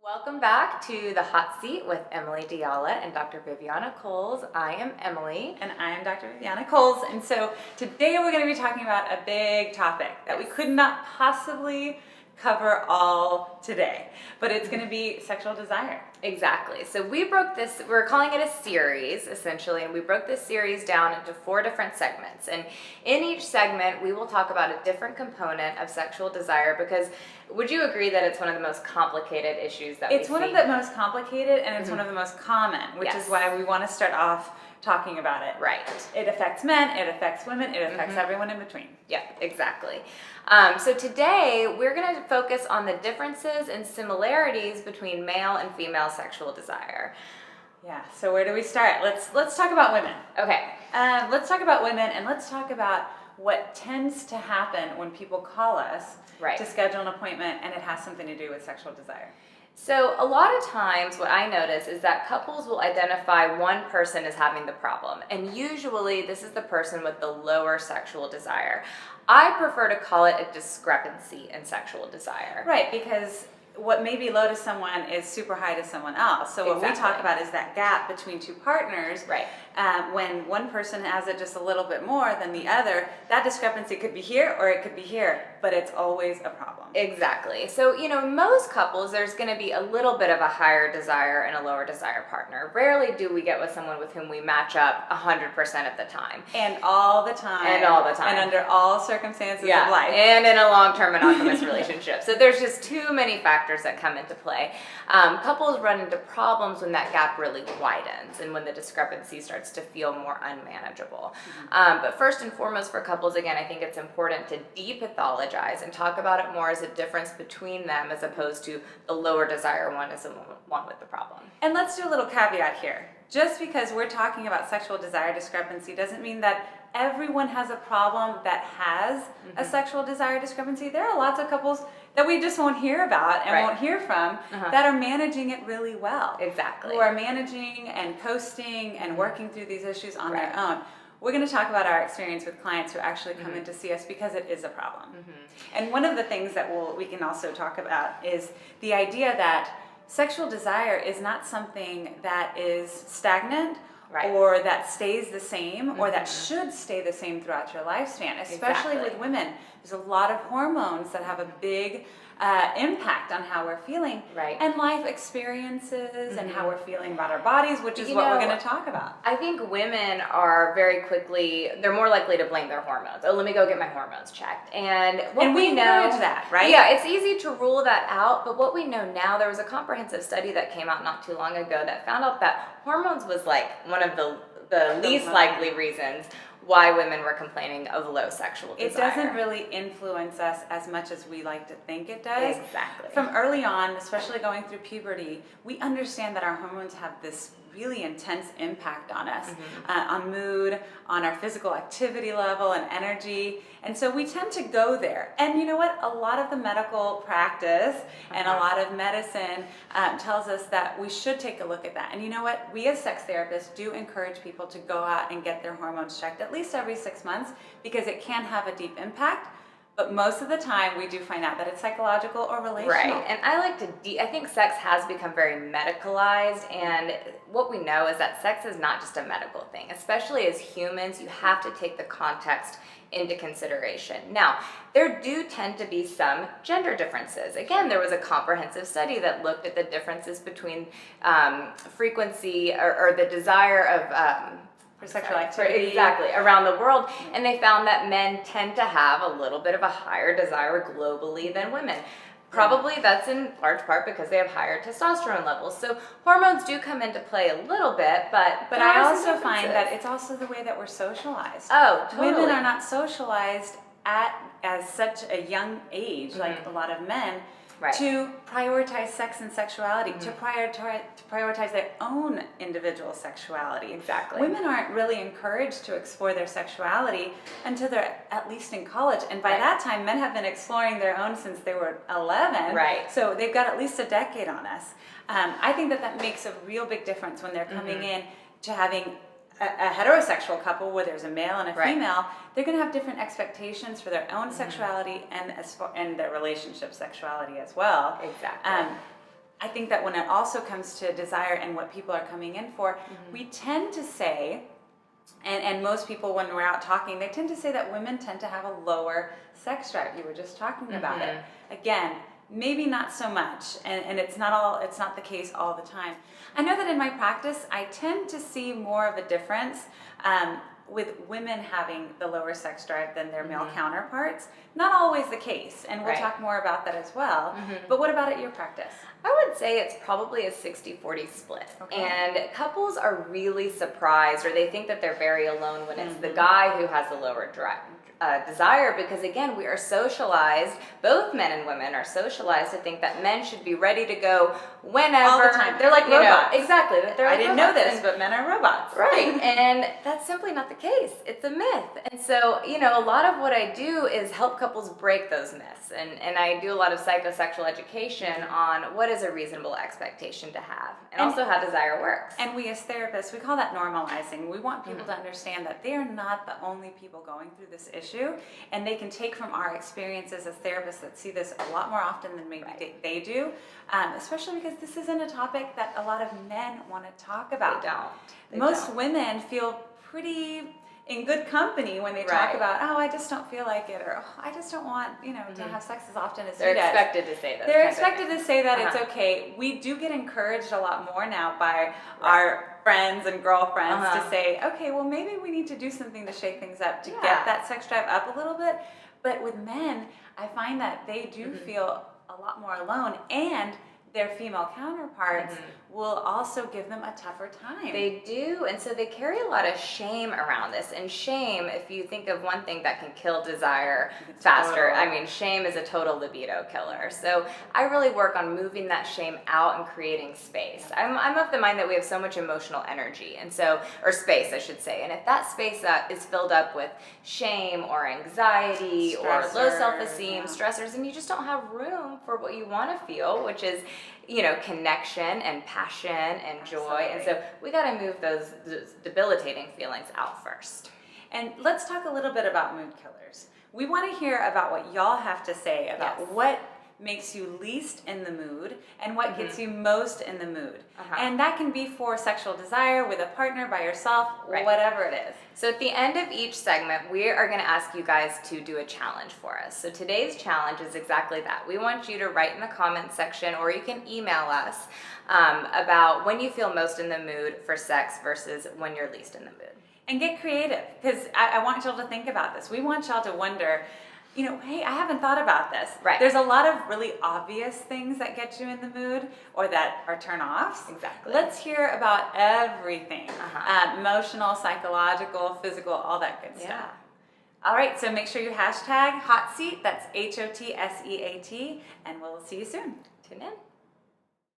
Welcome back to the Hot Seat with Emily DeAyala and Dr. Viviana Coles. I am Emily. And I am Dr. Viviana Coles. And so today we're going to be talking about a big topic that we could not possibly cover all today, but it's going to be sexual desire. Exactly. So we're calling it a series essentially, and we broke this series down into 4 different segments. And in each segment, we will talk about a different component of sexual desire because would you agree that it's one of the most complicated issues that It's we one see? of the most complicated and it's one of the most common, which Yes. is why we want to start off talking about it. Right. It affects men, it affects women, it affects everyone in between. Yeah, exactly. So today we're going to focus on the differences and similarities between male and female sexual desire. Yeah, so where do we start? Let's talk about women. Okay. Let's talk about women and let's talk about what tends to happen when people call us Right. to schedule an appointment and it has something to do with sexual desire. So a lot of times what I notice is that couples will identify one person as having the problem, and usually this is the person with the lower sexual desire. I prefer to call it a discrepancy in sexual desire. Right, because what may be low to someone is super high to someone else. So what we Exactly. talk about is that gap between two partners. Right. When one person has it just a little bit more than the other, that discrepancy could be here or it could be here, but it's always a problem. Exactly. So, most couples, there's going to be a little bit of a higher desire and a lower desire partner. Rarely do we get with someone with whom we match up 100% of the time. And all the time. And all the time. And under all circumstances Yeah, of life. and in a long-term monogamous relationship. So there's just too many factors that come into play. Couples run into problems when that gap really widens and when the discrepancy starts to feel more unmanageable. But first and foremost for couples, again, I think it's important to depathologize and talk about it more as a difference between them as opposed to the lower desire one as the one with the problem. And let's do a little caveat here. Just because we're talking about sexual desire discrepancy doesn't mean that everyone has a problem that has a sexual desire discrepancy. There are lots of couples that we just won't hear about and Right. won't hear from that are managing it really well. Exactly. Who are managing and coasting and working through these issues on Right. their own. We're going to talk about our experience with clients who actually come in to see us because it is a problem. And one of the things that we can also talk about is the idea that sexual desire is not something that is stagnant Right. or that stays the same or that should stay the same throughout your lifespan, especially Exactly. with women. There's a lot of hormones that have a big impact on how we're feeling Right. and life experiences and how we're feeling about our bodies, which is what we're going to talk about. I think women are they're more likely to blame their hormones. Oh, let me go get my hormones checked. And we encourage that, right? Yeah, it's easy to rule that out, but what we know now, there was a comprehensive study that came out not too long ago that found out that hormones was like one of the least likely reasons why women were complaining of low sexual desire. It doesn't really influence us as much as we like to think it does. Exactly. From early on, especially going through puberty, we understand that our hormones have this really intense impact on us, on mood, on our physical activity level and energy. And so we tend to go there. And you know what? A lot of the medical practice and a lot of medicine tells us that we should take a look at that. And you know what? We as sex therapists do encourage people to go out and get their hormones checked at least every 6 months because it can have a deep impact. But most of the time, we do find out that it's psychological or relational. Right, and I think sex has become very medicalized, and what we know is that sex is not just a medical thing. Especially as humans, you have to take the context into consideration. Now, there do tend to be some gender differences. Again, there was a comprehensive study that looked at the differences between frequency or the desire of For sexual activity. Exactly, around the world. And they found that men tend to have a little bit of a higher desire globally than women. Probably that's in large part because they have higher testosterone levels. So hormones do come into play a little bit, but But there I are some also find differences. that it's also the way that we're socialized. Oh, totally. Women are not socialized as such a young age, like a lot of men, Right. to prioritize sex and sexuality, to prioritize their own individual sexuality. Exactly. Women aren't really encouraged to explore their sexuality until they're at least in college. And by Right. that time, men have been exploring their own since they were 11. Right. So they've got at least a decade on us. I think that makes a real big difference when they're coming in to having a heterosexual couple where there's a male and a Right. female. They're going to have different expectations for their own sexuality and their relationship sexuality as well. Exactly. I think that when it also comes to desire and what people are coming in for, we tend to say, and most people when we're out talking, they tend to say that women tend to have a lower sex drive. You were just talking about it. Again, maybe not so much, and it's not the case all the time. I know that in my practice, I tend to see more of a difference with women having the lower sex drive than their male counterparts. Not always the case, and we'll talk more about that as well. But what about at your practice? I would say it's probably a 60-40 split. Okay. And couples are really surprised, or they think that they're very alone when it's the guy who has the lower desire, because again, we are socialized, both men and women are socialized to think that men should be ready to go whenever. All the time. They're like robots. Exactly. They're like I didn't know this, but men are robots. Right. And that's simply not the case. It's a myth. And so, a lot of what I do is help couples break those myths. And I do a lot of psychosexual education on what is a reasonable expectation to have, and also how desire works. And we as therapists, we call that normalizing. We want people to understand that they are not the only people going through this issue, and they can take from our experiences as therapists that see this a lot more often than maybe they do, especially because this isn't a topic that a lot of men want to talk about. Most women feel pretty in good company when they talk about, oh, I just don't feel like it, or oh, I just don't want, to have sex as often as they're expected to say that. They're expected to say that it's okay. We do get encouraged a lot more now by our friends and girlfriends to say, okay, well, maybe we need to do something to shake things up to get that sex drive up a little bit. But with men, I find that they do feel a lot more alone, and their female counterparts will also give them a tougher time. They do, and so they carry a lot of shame around this. And shame, if you think of one thing that can kill desire faster, shame is a total libido killer. So I really work on moving that shame out and creating space. I'm of the mind that we have so much emotional energy, and so, or space, I should say. And if that space is filled up with shame or anxiety or low self-esteem, stressors, and you just don't have room for what you want to feel, which is connection and passion and joy. And so we got to move those debilitating feelings out first. And let's talk a little bit about mood killers. We want to hear about what y'all have to say about what makes you least in the mood and what gets you most in the mood. And that can be for sexual desire, with a partner, by yourself, whatever it is. So at the end of each segment, we are going to ask you guys to do a challenge for us. So today's challenge is exactly that. We want you to write in the comment section, or you can email us about when you feel most in the mood for sex versus when you're least in the mood. And get creative, because I want y'all to think about this. We want y'all to wonder, hey, I haven't thought about this. There's a lot of really obvious things that get you in the mood or that are turn-offs. Exactly. Let's hear about everything. Emotional, psychological, physical, all that good stuff. All right, so make sure you hashtag HOTSEAT, that's HOTSEAT, and we'll see you soon. Tune in.